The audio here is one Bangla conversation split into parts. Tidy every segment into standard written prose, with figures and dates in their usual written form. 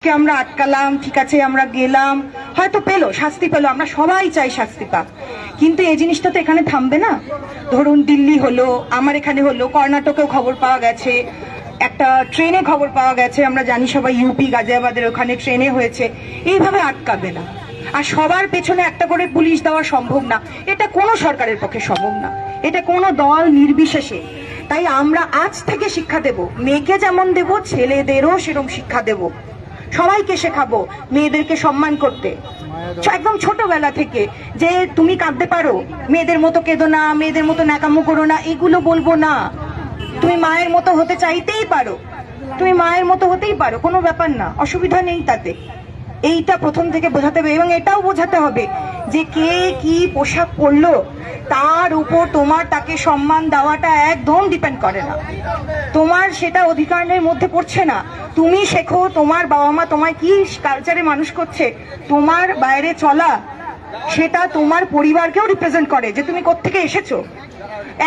আমরা আটকালাম, ঠিক আছে, আমরা গেলাম, হয়তো পেলো, শাস্তি পেলো, আমরা সবাই চাই শাস্তি পাক, কিন্তু এই জিনিসটা তো এখানে থামবে না। ধরুন দিল্লি হলো, আমার এখানে হলো, কর্ণাটকেও খবর পাওয়া গেছে, একটা ট্রেনে খবর পাওয়া গেছে, আমরা জানি সবাই ইউপি গাজিয়াবাদের ওখানে ট্রেনে হয়েছে। এইভাবে আটকাবে না। আর সবার পেছনে একটা করে পুলিশ দেওয়া সম্ভব না, এটা কোনো সরকারের পক্ষে সম্ভব না, এটা কোনো দল নির্বিশেষে। তাই আমরা আজ থেকে শিক্ষা দেব, মেয়েকে যেমন দেব ছেলেদেরও সেরকম শিক্ষা দেব। সবাইকে শেখাবো মেয়েদেরকে সম্মান করতে, একদম ছোটবেলা থেকে, যে তুমি কাঁদতে পারো, মেয়েদের মতো কেঁদো না, মেয়েদের মতো ন্যাকামো করো না, এগুলো বলবো না। তুমি মায়ের মতো হতে চাইতেই পারো, তুমি মায়ের মতো হতেই পারো, কোনো ব্যাপার না, অসুবিধা নেই তাতে। এইটা প্রথম থেকে বোঝাতে হবে, এবং এটাও বোঝাতে হবে যে কে কি পোশাক পরলো তার উপর তোমার তাকে সম্মান দেওয়াটা একদম ডিপেন্ড করে না, তোমার সেটা অধিকারের মধ্যে পড়ছে না। তুমি শেখো, তোমার বাবা মা তোমায় কি কালচারে মানুষ করছে, তোমার বাইরে চলা সেটা তোমার পরিবারকেও রিপ্রেজেন্ট করে, যে তুমি কোত্থেকে এসেছো।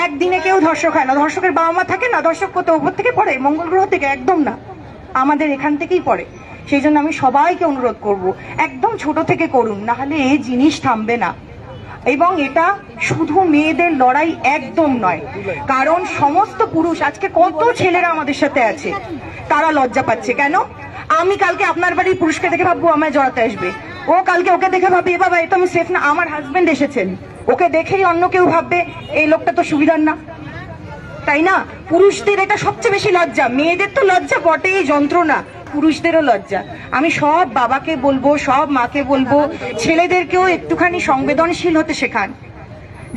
একদিনে কেউ ধর্ষক হয় না, ধর্ষকের বাবা মা থাকে না, ধর্ষক কত উপর থেকে পড়ে, মঙ্গল গ্রহ থেকে? একদম না, আমাদের এখান থেকেই পড়ে। সেই জন্য আমি সবাইকে অনুরোধ করব, একদম ছোট থেকে করুন, না হলে এই জিনিস থামবে না। এবং এটা শুধু মেয়েদের লড়াই একদম নয়, কারণ সমস্ত পুরুষ, আজকে কত ছেলেরা আমাদের সাথে আছে, তারা লজ্জা পাচ্ছে কেন? আমি কালকে আপনার বাড়ির পুরুষকে দেখে ভাববো আমায় জড়াতে আসবে, ও কালকে ওকে দেখে ভাববে এ বাবা, এটা আমি সেফ না। আমার হাজবেন্ড এসেছেন, ওকে দেখেই অন্য কেউ ভাববে এই লোকটা তো সুবিধার না, তাই না? পুরুষদের এটা সবচেয়ে বেশি লজ্জা, মেয়েদের তো লজ্জা বটেই, যন্ত্রণা, পুরুষদেরও লজ্জা। আমি সব বাবাকে বলবো, সব মাকে বলবো, ছেলেদেরকেও একটুখানি সংবেদনশীল হতে শেখান।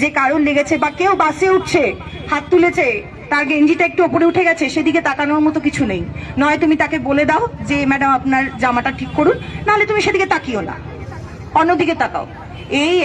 যে কারোর লেগেছে বা কেউ বাসে উঠছে, হাত তুলেছে, তার গেঞ্জিটা একটু উপরে উঠে গেছে, সেদিকে তাকানোর মতো কিছু নেই। নয় তুমি তাকে বলে দাও যে ম্যাডাম আপনার জামাটা ঠিক করুন, নাহলে তুমি সেদিকে তাকিও না, অন্যদিকে তাকাও। এই